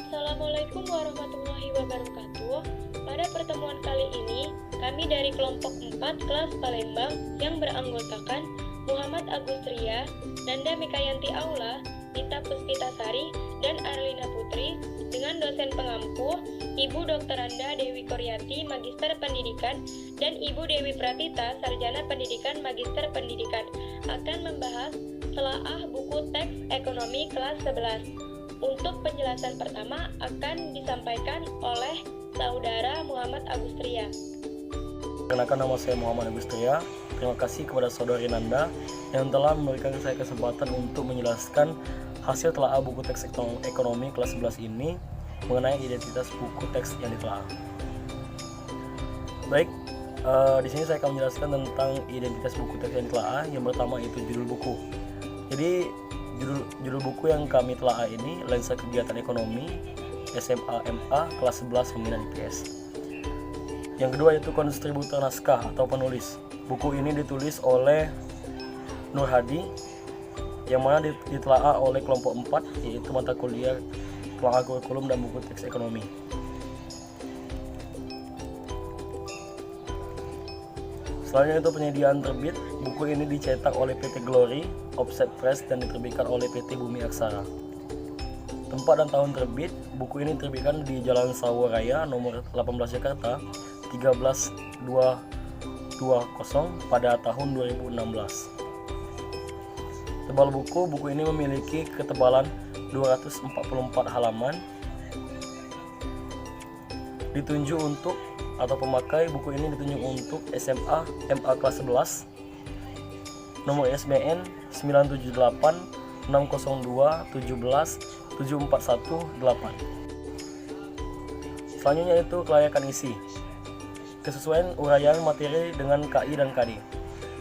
Assalamualaikum warahmatullahi wabarakatuh. Pada pertemuan kali ini, kami dari kelompok 4 kelas Palembang yang beranggotakan Muhammad Agus Ria, Nanda Mikayanti Aula, Dita Puspitasari, dan Arlina Putri dengan dosen pengampu Ibu Dr. Anda Dewi Koryati, Magister Pendidikan, dan Ibu Dewi Pratita, Sarjana Pendidikan Magister Pendidikan, akan membahas telaah buku teks ekonomi kelas 11. Untuk penjelasan pertama akan disampaikan oleh Saudara Muhammad Agus Ria. Perkenalkan, nama saya Muhammad Agus Ria. Terima kasih kepada Saudari Nanda yang telah memberikan saya kesempatan untuk menjelaskan hasil telaah buku teks ekonomi kelas 11 ini mengenai identitas buku teks yang ditelaah. Baik, di sini saya akan menjelaskan tentang identitas buku teks yang ditelaah. Yang pertama itu judul buku. Jadi judul buku yang kami telaah ini Lensa Kegiatan Ekonomi SMA MA kelas 11 Pembinaan IPS. Yang kedua yaitu kontributor naskah atau penulis. Buku ini ditulis oleh Nur Hadi yang mana ditelaah oleh kelompok 4, yaitu mata kuliah pelanggan kurikulum dan buku teks ekonomi. Selanjutnya itu penyediaan terbit. Buku ini dicetak oleh PT Glory Offset Press dan diterbitkan oleh PT Bumi Aksara. Tempat dan tahun terbit, buku ini diterbitkan di Jalan Sawaraya nomor 18 Jakarta 13220 pada tahun 2016. Tebal buku ini memiliki ketebalan 244 halaman. Ditunjuk untuk atau pemakai buku ini ditunjuk untuk SMA MA kelas 11. Nomor ISBN 978 602 17 7418. Selanjutnya itu kelayakan isi. Kesesuaian uraian materi dengan KI dan KD.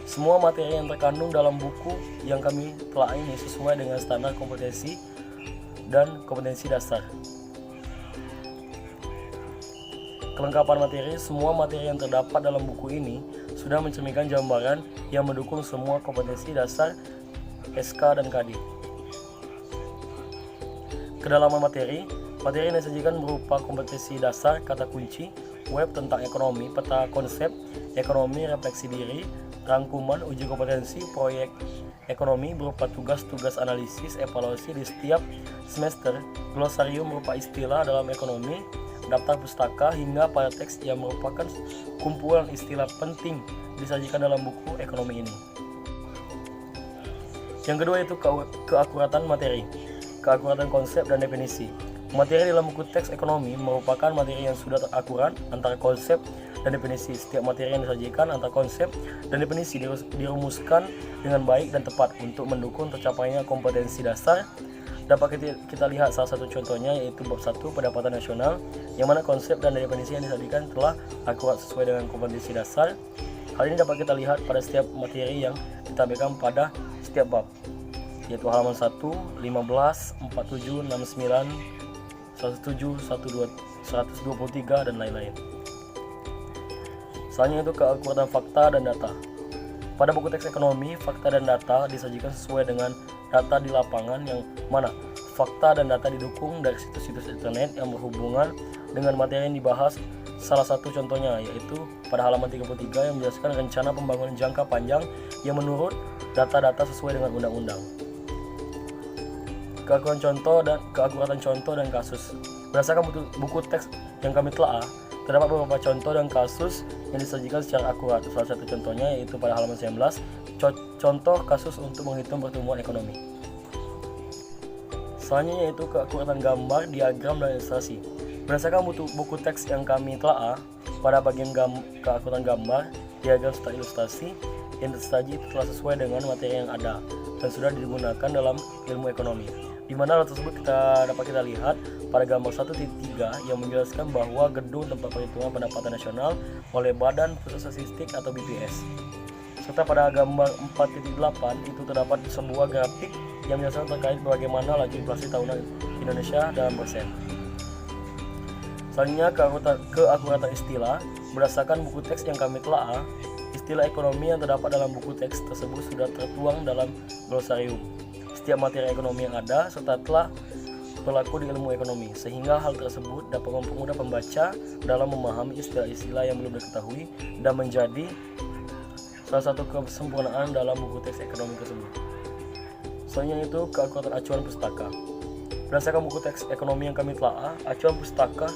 Semua materi yang terkandung dalam buku yang kami telah ini sesuai dengan standar kompetensi dan kompetensi dasar. Kelengkapan materi. Semua materi yang terdapat dalam buku ini sudah mencerminkan gambaran yang mendukung semua kompetensi dasar SK dan KD. Kedalaman materi. Materi yang disajikan berupa kompetensi dasar, kata kunci, web tentang ekonomi, peta konsep ekonomi, refleksi diri, rangkuman, uji kompetensi, proyek ekonomi berupa tugas-tugas analisis, evaluasi di setiap semester, glosarium berupa istilah dalam ekonomi, daftar pustaka, hingga pada teks yang merupakan kumpulan istilah penting disajikan dalam buku ekonomi ini. Yang kedua itu keakuratan materi, keakuratan konsep dan definisi. Materi dalam buku teks ekonomi merupakan materi yang sudah terakurat antara konsep dan definisi. Setiap materi yang disajikan antara konsep dan definisi dirumuskan dengan baik dan tepat untuk mendukung tercapainya kompetensi dasar. Dapat kita lihat salah satu contohnya yaitu bab 1 pendapatan nasional, yang mana konsep dan definisi yang disajikan telah akurat sesuai dengan kompetensi dasar. Hal ini dapat kita lihat pada setiap materi yang ditampilkan pada setiap bab, yaitu halaman 1, 15, 47, 69, 107, 123, dan lain-lain. Selanjutnya itu keakuratan fakta dan data. Pada buku teks ekonomi, fakta dan data disajikan sesuai dengan data di lapangan, yang mana fakta dan data didukung dari situs-situs internet yang berhubungan dengan materi yang dibahas. Salah satu contohnya yaitu pada halaman 33 yang menjelaskan rencana pembangunan jangka panjang yang menurut data-data sesuai dengan undang-undang. Keakuratan contoh dan kasus. Berdasarkan buku teks yang kami telah, terdapat beberapa contoh dan kasus yang disajikan secara akurat. Salah satu contohnya yaitu pada halaman 19, contoh kasus untuk menghitung pertumbuhan ekonomi. Selanjutnya yaitu keakuratan gambar, diagram, dan ilustrasi. Berdasarkan buku teks yang kami telah, pada bagian keakuratan gambar, diagram, serta ilustrasi yang tersaji telah sesuai dengan materi yang ada dan sudah digunakan dalam ilmu ekonomi. Di mana hal tersebut dapat kita lihat pada gambar 1.3 yang menjelaskan bahwa gedung tempat perhitungan pendapatan nasional oleh Badan Pusat Statistik atau BPS. Serta pada gambar 4.8 itu terdapat sebuah grafik yang menjelaskan terkait bagaimana laju inflasi tahunan Indonesia dalam persen. Selanjutnya keakuratan istilah. Berdasarkan buku teks yang kami telah, istilah ekonomi yang terdapat dalam buku teks tersebut sudah tertuang dalam glosarium. Setiap materi ekonomi yang ada serta telah berlaku di ilmu ekonomi, sehingga hal tersebut dapat mempermudah pembaca dalam memahami istilah-istilah yang belum diketahui dan menjadi salah satu kesempurnaan dalam buku teks ekonomi tersebut. Selanjutnya itu keakuratan acuan pustaka. Berdasarkan buku teks ekonomi yang kami telah, acuan pustaka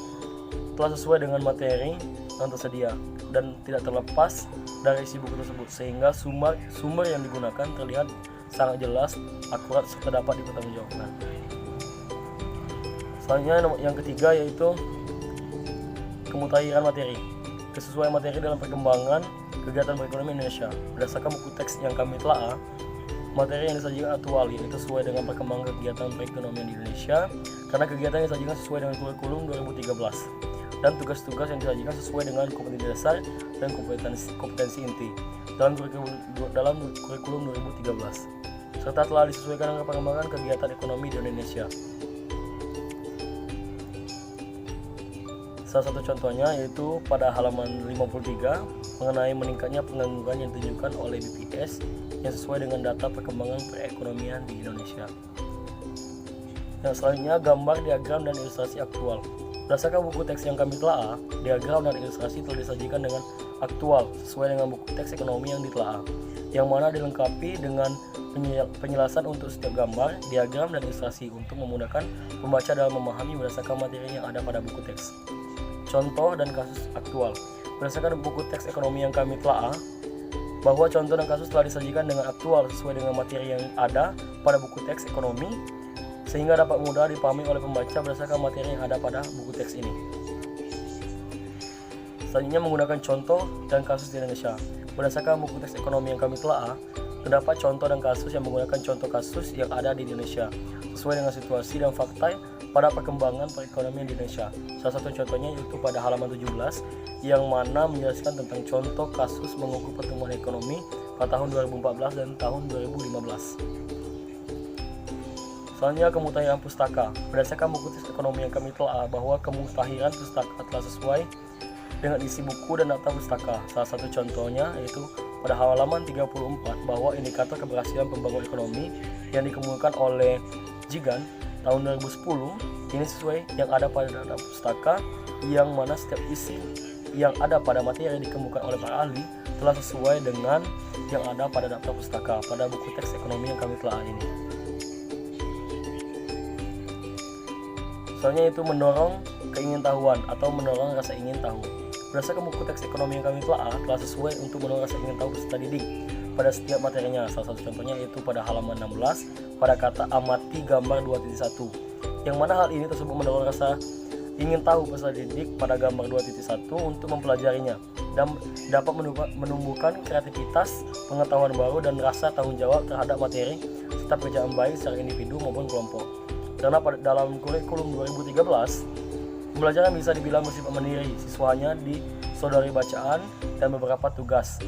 telah sesuai dengan materi yang tersedia dan tidak terlepas dari isi buku tersebut, sehingga sumber yang digunakan terlihat sangat jelas, akurat, serta dapat dipertanggungjawabkan. Selanjutnya yang ketiga yaitu kemutahiran materi. Kesesuaian materi dalam perkembangan kegiatan perekonomian Indonesia. Berdasarkan buku teks yang kami telah, materi yang disajikan aktual, yaitu sesuai dengan perkembangan kegiatan perekonomian di Indonesia, karena kegiatan yang disajikan sesuai dengan kurikulum 2013, dan tugas-tugas yang disajikan sesuai dengan kompetensi dasar dan kompetensi inti dalam kurikulum 2013, serta telah disesuaikan dengan perkembangan kegiatan ekonomi di Indonesia. Salah satu contohnya yaitu pada halaman 53 mengenai meningkatnya pengangguran yang ditunjukkan oleh BPS yang sesuai dengan data perkembangan perekonomian di Indonesia. Yang selanjutnya gambar, diagram, dan ilustrasi aktual. Berdasarkan buku teks yang kami telah, diagram dan ilustrasi telah disajikan dengan aktual sesuai dengan buku teks ekonomi yang ditelaah, yang mana dilengkapi dengan penjelasan untuk setiap gambar, diagram, dan ilustrasi untuk memudahkan pembaca dalam memahami berdasarkan materi yang ada pada buku teks. Contoh dan kasus aktual. Berdasarkan buku teks ekonomi yang kami telah, bahwa contoh dan kasus telah disajikan dengan aktual sesuai dengan materi yang ada pada buku teks ekonomi, sehingga dapat mudah dipahami oleh pembaca berdasarkan materi yang ada pada buku teks ini. Selanjutnya menggunakan contoh dan kasus di Indonesia. Berdasarkan buku teks ekonomi yang kami telah, terdapat contoh dan kasus yang menggunakan contoh kasus yang ada di Indonesia sesuai dengan situasi dan fakta pada perkembangan perekonomian di Indonesia. Salah satu contohnya yaitu pada halaman 17 yang mana menjelaskan tentang contoh kasus mengukur pertumbuhan ekonomi pada tahun 2014 dan tahun 2015. Selanjutnya kemutahiran pustaka. Berdasarkan buku teks ekonomi yang kami telah, bahwa kemutahiran pustaka telah sesuai dengan isi buku dan data pustaka. Salah satu contohnya yaitu pada halaman 34 bahwa indikator keberhasilan pembangunan ekonomi yang dikemukakan oleh Jigan tahun 2010 ini sesuai yang ada pada data pustaka, yang mana setiap isi yang ada pada materi yang dikemukakan oleh para ahli telah sesuai dengan yang ada pada daftar pustaka pada buku teks ekonomi yang kami telah ini. Soalnya itu mendorong keingintahuan atau mendorong rasa ingin tahu. Berdasarkan buku teks ekonomi yang kami telah sesuai untuk mendorong rasa ingin tahu peserta didik pada setiap materinya. Salah satu contohnya yaitu pada halaman 16 pada kata amati gambar 2.1, yang mana hal ini tersebut mendorong rasa ingin tahu peserta didik pada gambar 2.1 untuk mempelajarinya dan dapat menumbuhkan kreativitas, pengetahuan baru, dan rasa tanggung jawab terhadap materi serta pekerjaan baik secara individu maupun kelompok. Karena dalam kurikulum 2013, pembelajaran bisa dibilang bersifat mandiri, siswa hanya disodori bacaan dan beberapa tugas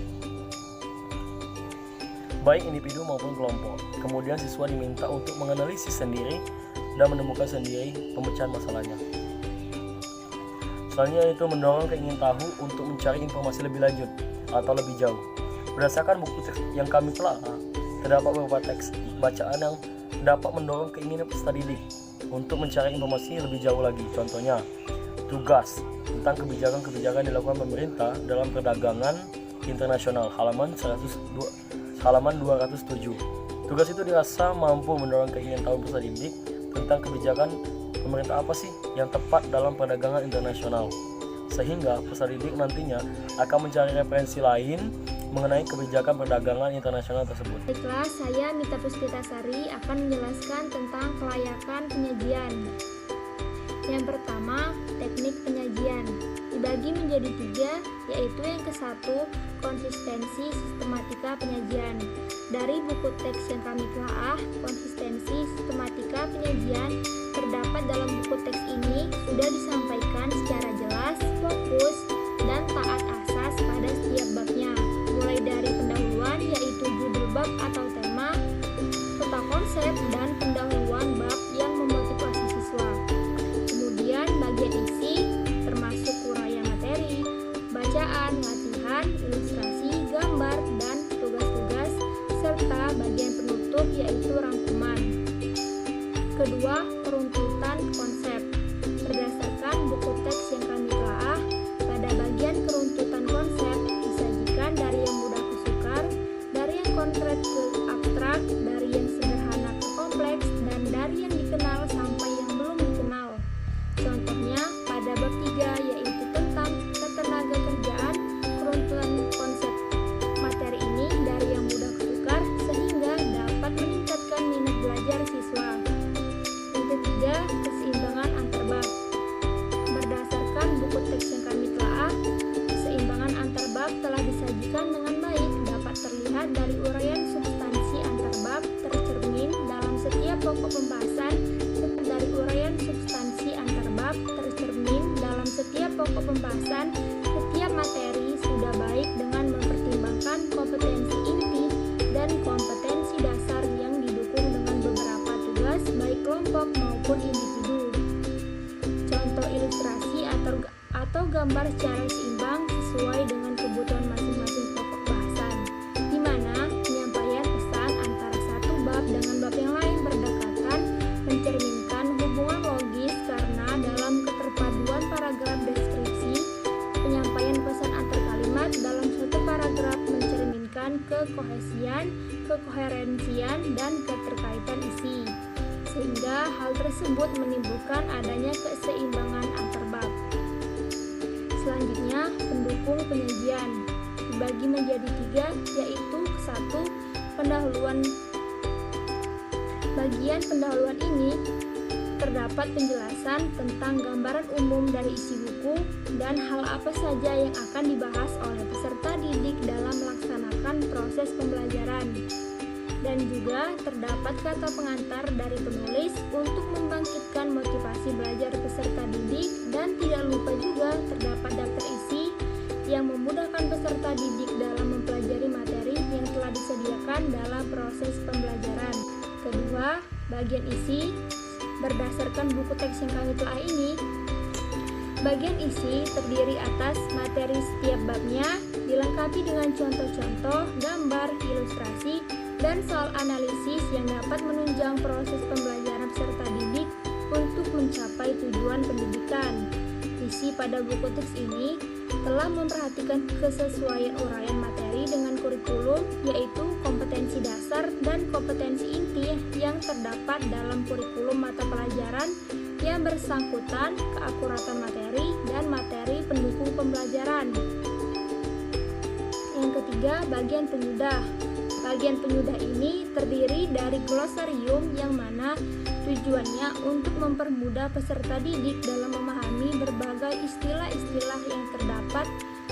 baik individu maupun kelompok. Kemudian siswa diminta untuk menganalisis sendiri dan menemukan sendiri pemecahan masalahnya. Selanjutnya itu mendorong keingin tahu untuk mencari informasi lebih lanjut atau lebih jauh. Berdasarkan buku teks yang kami telah, terdapat beberapa teks bacaan yang dapat mendorong keinginan peserta didik untuk mencari informasi lebih jauh lagi. Contohnya, tugas tentang kebijakan-kebijakan dilakukan pemerintah dalam perdagangan internasional, halaman 207. Tugas itu dirasa mampu mendorong keinginan tahu peserta didik tentang kebijakan pemerintah apa sih yang tepat dalam perdagangan internasional, sehingga peserta didik nantinya akan mencari referensi lain mengenai kebijakan perdagangan internasional tersebut. Baiklah, saya Mita Puspitasari akan menjelaskan tentang kelayakan penyajian. Yang pertama, teknik penyajian dibagi menjadi 3, yaitu yang ke-1, konsistensi sistematika penyajian. Dari buku teks yang kami telah, konsistensi sistematika penyajian terdapat dalam buku teks ini sudah disampaikan secara jelas, fokus, dan taat asas pada setiap babnya, mulai dari pendahuluan yaitu judul bab atau tema, serta konsep dan pendahuluan bab yang memotivasi siswa. Kemudian bagian isi termasuk uraian materi, bacaan, latihan, ilustrasi, gambar, dan tugas-tugas, serta bagian penutup yaitu rangkuman. Kedua, peruntutan ketiga, keseimbangan antar bab. Berdasarkan buku teks yang kami telaah, keseimbangan antar bab telah disajikan dengan baik, dapat terlihat dari uraian substansi antar bab tercermin dalam setiap pokok pembahasan. Dari uraian substansi antar bab tercermin dalam setiap pokok pembahasan, setiap materi sudah baik dengan mempertimbangkan kompetensi inti dan kompetensi dasar yang didukung dengan beberapa tugas baik kelompok maupun individu. Contoh ilustrasi atau gambar secara seimbang sesuai dengan kebutuhan masing-masing pokok bahasan, di mana penyampaian pesan antara satu bab dengan bab yang lain berdekatan mencerminkan hubungan logis karena dalam keterpaduan paragraf deskripsi, penyampaian pesan antar kalimat dalam suatu paragraf mencerminkan kekohesian, kekoherensian, dan keterkaitan isi, sehingga hal tersebut menimbulkan adanya keseimbangan antar bab. Selanjutnya, pendukung penyajian dibagi menjadi 3, yaitu 1. Pendahuluan. Bagian pendahuluan ini terdapat penjelasan tentang gambaran umum dari isi buku dan hal apa saja yang akan dibahas oleh peserta didik dalam melaksanakan proses pembelajaran. Dan juga terdapat kata pengantar dari penulis untuk membangkitkan motivasi belajar peserta didik, dan tidak lupa juga terdapat daftar isi yang memudahkan peserta didik dalam mempelajari materi yang telah disediakan dalam proses pembelajaran. Kedua, bagian isi berdasarkan buku teks yang kami telah ini. Bagian isi terdiri atas materi setiap babnya, dilengkapi dengan contoh-contoh, gambar, ilustrasi, dan soal analisis yang dapat menunjang proses pembelajaran peserta didik untuk mencapai tujuan pendidikan. Isi pada buku teks ini telah memperhatikan kesesuaian uraian materi dengan kurikulum, yaitu kompetensi dasar dan kompetensi inti yang terdapat dalam kurikulum mata pelajaran yang bersangkutan, keakuratan materi, dan materi pendukung pembelajaran. Yang ketiga, bagian penyudah. Bagian penyudah ini terdiri dari glosarium yang mana tujuannya untuk mempermudah peserta didik dalam memahami berbagai istilah-istilah yang terdapat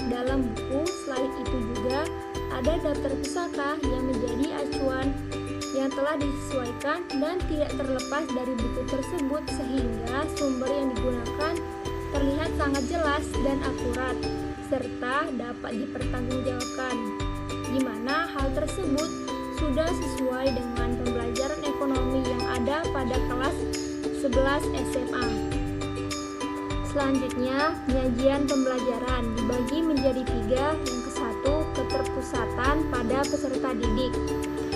dalam buku. Selain itu juga ada daftar pusaka yang menjadi acuan yang telah disesuaikan dan tidak terlepas dari buku tersebut, sehingga sumber yang digunakan terlihat sangat jelas dan akurat serta dapat dipertanggungjawabkan, di mana hal tersebut sudah sesuai dengan pembelajaran ekonomi yang ada pada kelas 11 SMA. Selanjutnya, penyajian pembelajaran dibagi menjadi 3. Yang ke-1, keterpusatan pada peserta didik.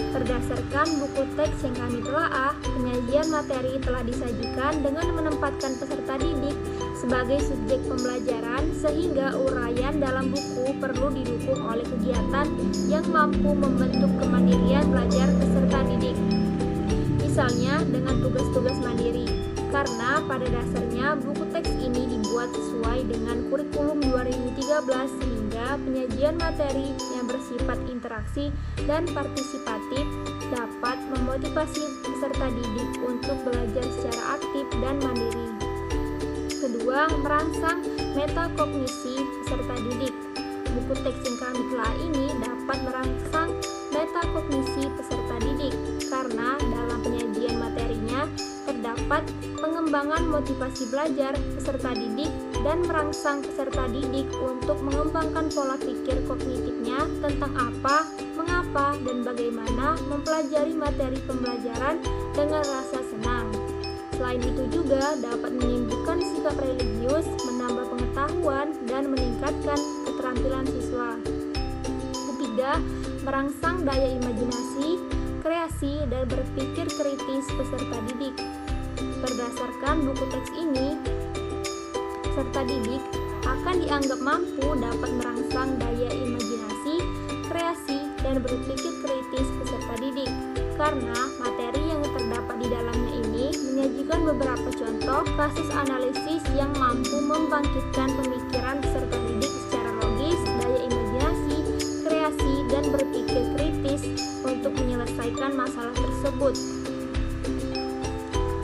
Berdasarkan buku teks yang kami telaah, penyajian materi telah disajikan dengan menempatkan peserta didik sebagai subjek pembelajaran, sehingga uraian dalam buku perlu didukung oleh kegiatan yang mampu membentuk kemandirian belajar peserta didik. Misalnya dengan tugas-tugas mandiri, karena pada dasarnya buku teks ini dibuat sesuai dengan kurikulum 2013, sehingga penyajian materi yang bersifat interaksi dan partisipatif dapat memotivasi peserta didik untuk belajar secara aktif dan mandiri. Kedua, merangsang metakognisi peserta didik. Buku teks yang kami telah ini dapat merangsang metakognisi peserta didik karena dalam penyajian materinya terdapat pengembangan motivasi belajar peserta didik dan merangsang peserta didik untuk mengembangkan pola pikir kognitifnya tentang apa, mengapa, dan bagaimana mempelajari materi pembelajaran dengan rasa senang. Selain itu juga dapat menimbulkan sikap religius, menambah pengetahuan, dan meningkatkan keterampilan siswa. Ketiga, merangsang daya imajinasi, kreasi, dan berpikir kritis peserta didik. Berdasarkan buku teks ini, peserta didik akan dianggap mampu dapat merangsang daya imajinasi, kreasi, dan berpikir kritis peserta didik karena materi yang terdapat di dalamnya ini menyajikan beberapa contoh kasus analisis yang mampu membangkitkan pemikiran peserta didik secara logis, daya imajinasi, kreasi, dan berpikir kritis untuk menyelesaikan masalah tersebut.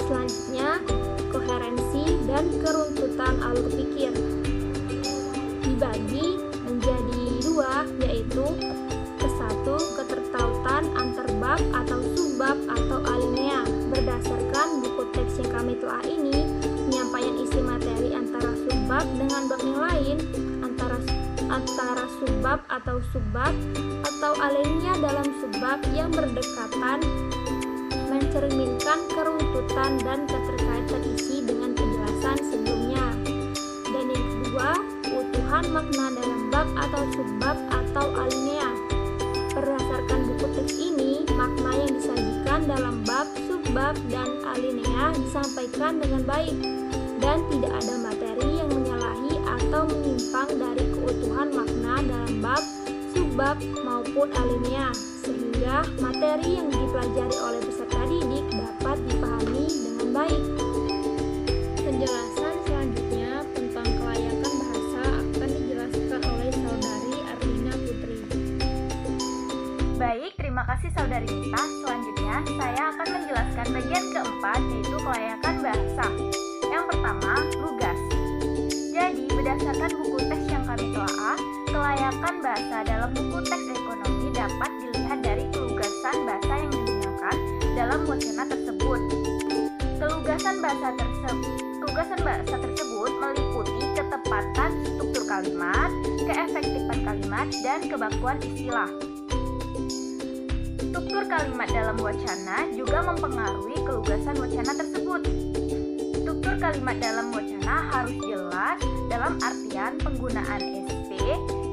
Selanjutnya, dan keruntutan alur pikir. Dibagi menjadi dua, yaitu ke-1 ketertautan antar bab atau subbab atau alinea. Berdasarkan buku teks yang kami telah ini, penyampaian isi materi antara subbab dengan bab yang lain, antara subbab atau alinea dalam subbab yang berdekatan mencerminkan keruntutan dan keterkaitan isi dengan penjelasan sebelumnya. Dan yang kedua, keutuhan makna dalam bab atau subbab atau alinea. Berdasarkan buku teks ini, makna yang disajikan dalam bab, subbab, dan alinea disampaikan dengan baik dan tidak ada materi yang menyalahi atau menyimpang dari keutuhan makna dalam bab, subbab, maupun alinea, sehingga materi yang dipelajari oleh peserta didik dapat dipahami dengan baik. Penjelasan selanjutnya tentang kelayakan bahasa akan dijelaskan oleh Saudari Arlina Putri. Baik, terima kasih Saudari Nita. Selanjutnya, saya akan menjelaskan bagian keempat, yaitu kelayakan bahasa. Yang pertama, lugas. Jadi, berdasarkan buku teks yang kami telaah, kelayakan bahasa dalam buku teks ekonomi dapat dilihat dari kelugasan bahasa yang digunakan dalam wacana tersebut. Kelugasan bahasa tersebut meliputi ketepatan struktur kalimat, keefektifan kalimat, dan kebakuan istilah. Struktur kalimat dalam wacana juga mempengaruhi kelugasan wacana tersebut. Struktur kalimat dalam wacana harus jelas dalam artian penggunaan SP,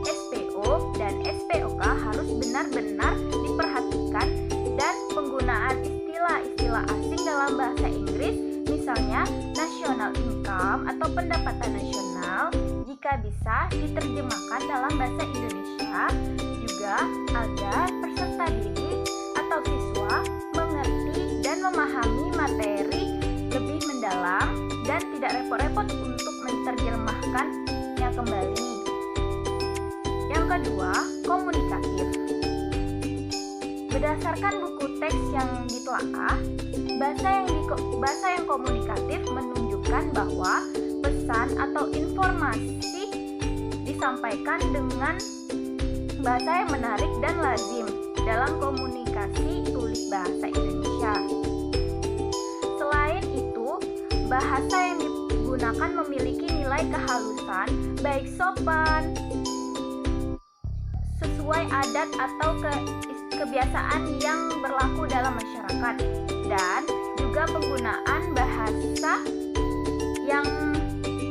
SPO, dan SPOK harus benar-benar diperhatikan, dan penggunaan istilah-istilah asing dalam bahasa Inggris, misalnya national income atau pendapatan nasional, jika bisa diterjemahkan dalam bahasa Indonesia, juga agar peserta didik atau siswa mengerti dan memahami materi lebih mendalam dan tidak repot-repot untuk menerjemahkannya kembali. Yang kedua, komunikatif. Berdasarkan buku teks yang ditelaah, bahasa yang komunikatif menunjukkan bahwa pesan atau informasi disampaikan dengan bahasa yang menarik dan lazim dalam komunikasi tulis bahasa Indonesia. Selain itu, bahasa yang digunakan memiliki nilai kehalusan, baik sopan, sesuai adat atau kebiasaan yang berlaku dalam masyarakat, dan juga penggunaan bahasa yang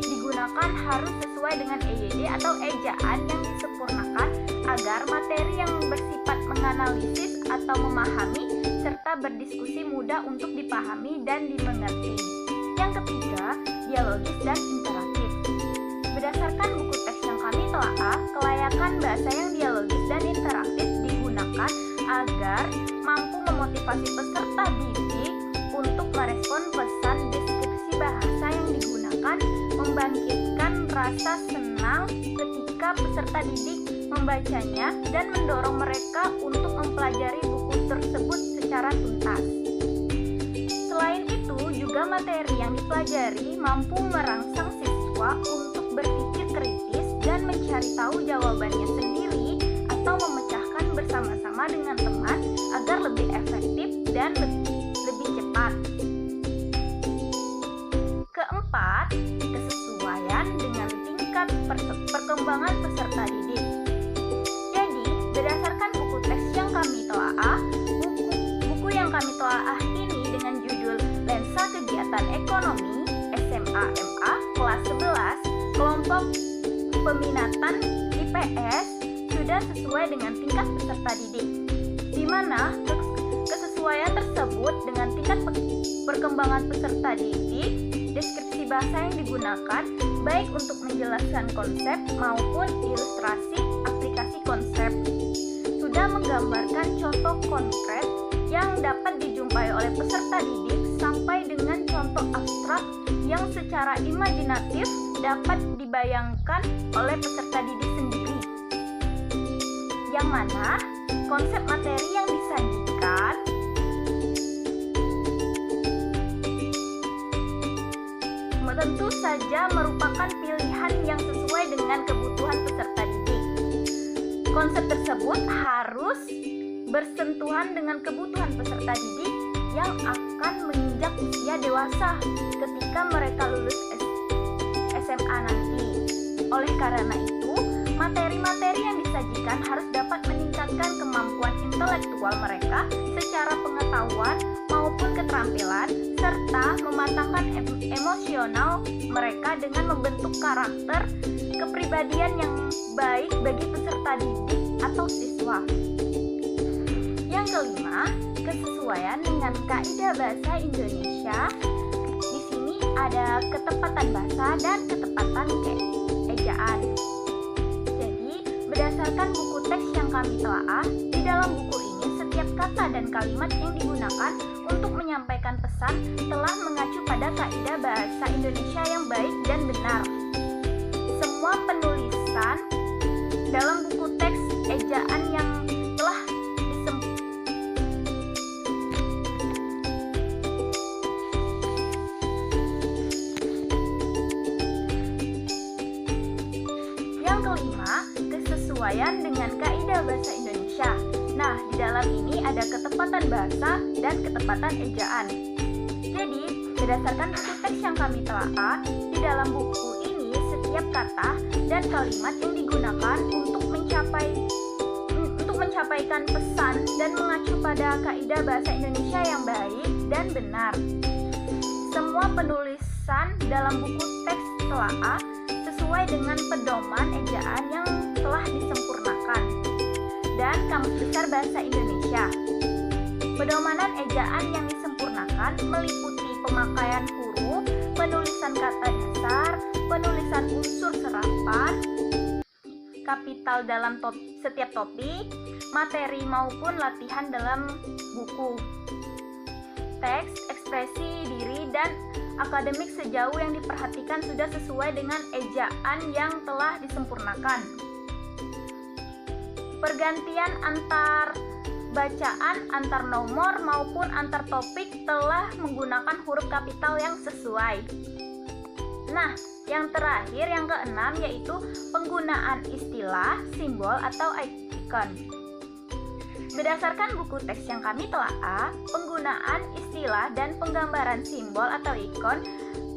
digunakan harus sesuai dengan EYD atau ejaan yang disempurnakan agar materi yang bersifat menganalisis atau memahami serta berdiskusi mudah untuk dipahami dan dimengerti. Yang ketiga, dialogis dan interaktif. Berdasarkan buku teks yang kami telaah, kelayakan bahasa yang dialogis dan interaktif digunakan agar mampu memotivasi peserta didik untuk merespon pesan deskripsi bahasa yang digunakan, membangkitkan rasa senang ketika peserta didik membacanya, dan mendorong mereka untuk mempelajari buku tersebut secara tuntas. Selain itu, juga materi yang dipelajari mampu merangsang siswa untuk berpikir kritis dan mencari tahu jawabannya sendiri atau memecahkan bersama-sama dengan teman agar lebih efektif dan lebih cepat. Keempat, kesesuaian dengan tingkat perkembangan peserta didik. Jadi, berdasarkan buku teks yang kami telaah, buku yang kami telaah ini dengan judul Lensa Kegiatan Ekonomi SMA-MA kelas 11 kelompok peminatan IPS sudah sesuai dengan tingkat peserta didik, di mana kesesuaian tersebut dengan tingkat perkembangan peserta didik, deskripsi bahasa yang digunakan baik untuk menjelaskan konsep maupun ilustrasi aplikasi konsep, sudah menggambarkan contoh konkret yang dapat dijumpai oleh peserta didik sampai dengan contoh abstrak yang secara imajinatif dapat dibayangkan oleh peserta didik sendiri, yang mana konsep materi yang disajikan tentu saja merupakan pilihan yang sesuai dengan kebutuhan peserta didik. Konsep tersebut harus bersentuhan dengan kebutuhan peserta didik yang akan menginjak usia dewasa ketika mereka lulus SMA nanti. Oleh karena itu, materi-materi yang disajikan harus dapat meningkatkan kemampuan intelektual mereka secara pengetahuan maupun keterampilan, serta mematangkan emosional mereka dengan membentuk karakter kepribadian yang baik bagi peserta didik atau siswa. Yang kelima, kesesuaian dengan kaidah bahasa Indonesia. Di sini ada ketepatan bahasa dan ketepatan ejaan. Jadi, berdasarkan buku teks yang kami telaah, di dalam buku ini setiap kata dan kalimat yang digunakan untuk menyampaikan pesan telah mengacu pada kaidah bahasa Indonesia yang baik dan benar. Semua penulisan dalam buku teks ejaan yang telah Yang kelima, kesesuaian dengan kaidah bahasa Indonesia. Nah, di dalam ini ada ketepatan bahasa dan ketepatan ejaan. Jadi, berdasarkan buku teks yang kami telaah, di dalam buku ini setiap kata dan kalimat yang digunakan untuk menyampaikan pesan dan mengacu pada kaidah bahasa Indonesia yang baik dan benar. Semua penulisan dalam buku teks telaah sesuai dengan pedoman ejaan yang telah disempurnakan dan Kamus Besar Bahasa Indonesia. Pedomanan ejaan yang disempurnakan meliputi pemakaian huruf, penulisan kata dasar, penulisan unsur serapan, kapital dalam setiap topik, materi maupun latihan dalam buku, teks, ekspresi diri, dan akademik sejauh yang diperhatikan sudah sesuai dengan ejaan yang telah disempurnakan. Pergantian antar bacaan, antar nomor maupun antar topik telah menggunakan huruf kapital yang sesuai. Nah, yang terakhir, yang keenam, yaitu penggunaan istilah, simbol, atau ikon. Berdasarkan buku teks yang kami telaah, penggunaan istilah dan penggambaran simbol atau ikon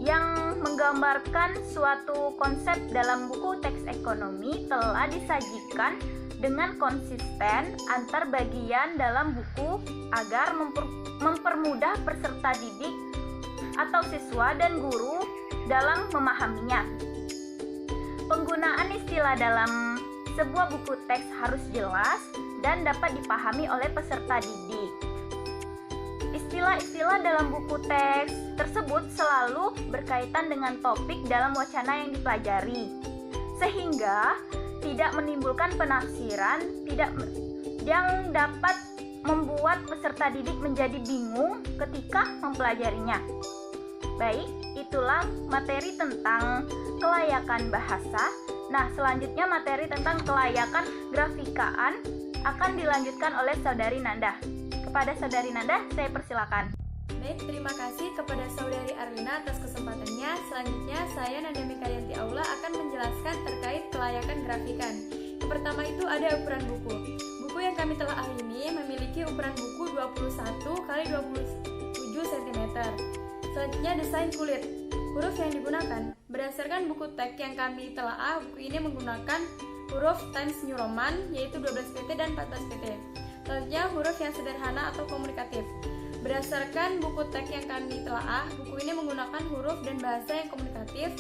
yang menggambarkan suatu konsep dalam buku teks ekonomi telah disajikan dengan konsisten antar bagian dalam buku agar mempermudah peserta didik atau siswa dan guru dalam memahaminya. Penggunaan istilah dalam sebuah buku teks harus jelas dan dapat dipahami oleh peserta didik. Istilah-istilah dalam buku teks tersebut selalu berkaitan dengan topik dalam wacana yang dipelajari, sehingga tidak menimbulkan penafsiran yang dapat membuat peserta didik menjadi bingung ketika mempelajarinya. Baik, itulah materi tentang kelayakan bahasa. Nah, selanjutnya materi tentang kelayakan grafikaan akan dilanjutkan oleh Saudari Nanda. Kepada Saudari Nanda, saya persilakan. Baik, terima kasih kepada Saudari Arlina atas kesempatannya. Selanjutnya, saya Nanda Mekayanti Aula akan menjelaskan terkait kelayakan grafikan. Yang pertama itu ada ukuran buku. Buku yang kami telaah ini memiliki ukuran buku 21 x 27 cm. Selanjutnya, desain kulit. Huruf yang digunakan berdasarkan buku teks yang kami telaah, buku ini menggunakan huruf Times New Roman, yaitu 12 PT dan 14 PT. Selanjutnya, huruf yang sederhana atau komunikatif. Berdasarkan buku teks yang kami telaah, buku ini menggunakan huruf dan bahasa yang komunikatif,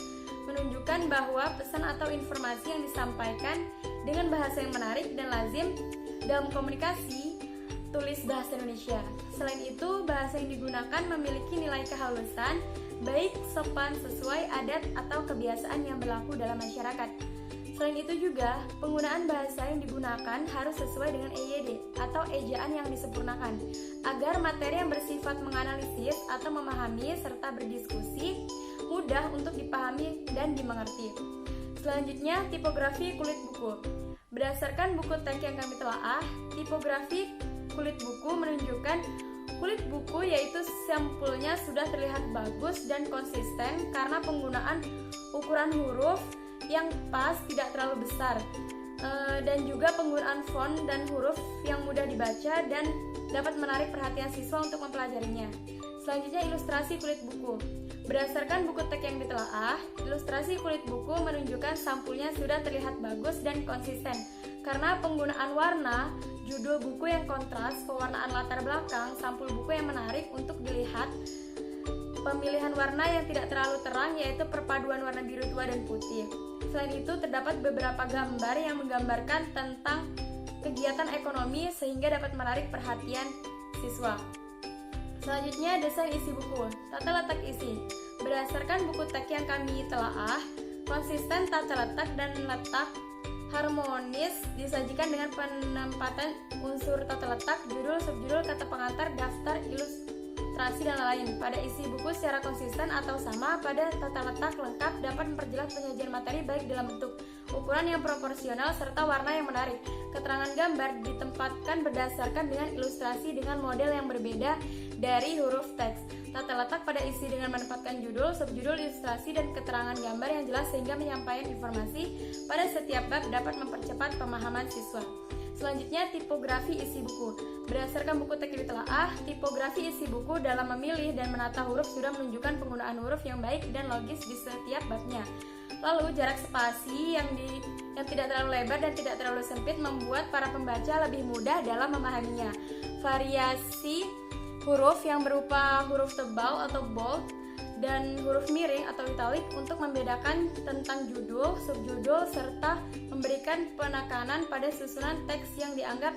menunjukkan bahwa pesan atau informasi yang disampaikan dengan bahasa yang menarik dan lazim dalam komunikasi tulis bahasa Indonesia. Selain itu, bahasa yang digunakan memiliki nilai kehalusan, baik sopan sesuai adat atau kebiasaan yang berlaku dalam masyarakat. Selain itu juga, penggunaan bahasa yang digunakan harus sesuai dengan EYD atau ejaan yang disempurnakan, agar materi yang bersifat menganalisis atau memahami serta berdiskusi mudah untuk dipahami dan dimengerti. Selanjutnya, tipografi kulit buku. Berdasarkan buku teks yang kami telaah, tipografi kulit buku menunjukkan Kulit buku yaitu sampulnya sudah terlihat bagus dan konsisten karena penggunaan ukuran huruf yang pas, tidak terlalu besar, dan juga penggunaan font dan huruf yang mudah dibaca dan dapat menarik perhatian siswa untuk mempelajarinya. Selanjutnya, ilustrasi kulit buku. Berdasarkan buku teks yang ditelaah, ilustrasi kulit buku menunjukkan sampulnya sudah terlihat bagus dan konsisten karena penggunaan warna, judul buku yang kontras, pewarnaan latar belakang, sampul buku yang menarik untuk dilihat, pemilihan warna yang tidak terlalu terang yaitu perpaduan warna biru tua dan putih. Selain itu, terdapat beberapa gambar yang menggambarkan tentang kegiatan ekonomi sehingga dapat menarik perhatian siswa. Selanjutnya, desain isi buku. Tata letak isi. Berdasarkan buku teks yang kami telaah, konsisten tata letak dan letak harmonis disajikan dengan penempatan unsur tata letak, judul, subjudul, kata pengantar, daftar, ilustrasi, dan lain. Pada isi buku secara konsisten atau sama pada tata letak lengkap dapat memperjelas penyajian materi baik dalam bentuk, ukuran yang proporsional, serta warna yang menarik. Keterangan gambar ditempatkan berdasarkan dengan ilustrasi dengan model yang berbeda dari huruf teks. Tata letak pada isi dengan menempatkan judul, subjudul, ilustrasi, dan keterangan gambar yang jelas sehingga menyampaikan informasi pada setiap bab dapat mempercepat pemahaman siswa. Selanjutnya, tipografi isi buku. Berdasarkan buku teks yang ditelaah, tipografi isi buku dalam memilih dan menata huruf sudah menunjukkan penggunaan huruf yang baik dan logis di setiap babnya. Lalu, jarak spasi yang tidak terlalu lebar dan tidak terlalu sempit membuat para pembaca lebih mudah dalam memahaminya. Variasi huruf yang berupa huruf tebal atau bold dan huruf miring atau italik untuk membedakan tentang judul, subjudul, serta memberikan penekanan pada susunan teks yang dianggap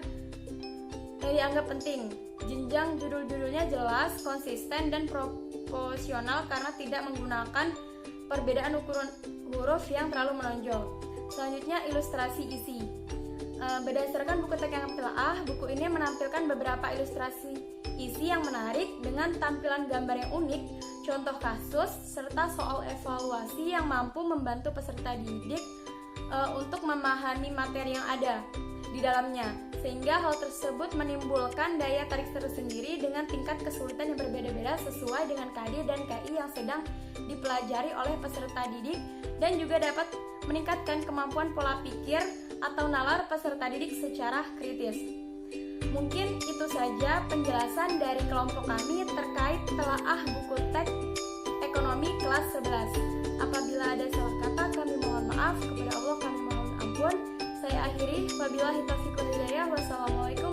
penting. Jenjang judul-judulnya jelas, konsisten, dan proporsional karena tidak menggunakan perbedaan ukuran huruf yang terlalu menonjol. Selanjutnya, ilustrasi isi. Berdasarkan buku teks yang ditelaah, buku ini menampilkan beberapa ilustrasi isi yang menarik dengan tampilan gambar yang unik, contoh kasus, serta soal evaluasi yang mampu membantu peserta didik untuk memahami materi yang ada di dalamnya, sehingga hal tersebut menimbulkan daya tarik tersendiri dengan tingkat kesulitan yang berbeda-beda sesuai dengan KD dan KI yang sedang dipelajari oleh peserta didik, dan juga dapat meningkatkan kemampuan pola pikir atau nalar peserta didik secara kritis. Mungkin itu saja penjelasan dari kelompok kami terkait telaah buku teks ekonomi kelas 11. Apabila ada salah kata, kami mohon maaf. Kepada Allah kami mohon ampun. Saya akhiri. Wabillahi taufiq wal hidayah. Wassalamualaikum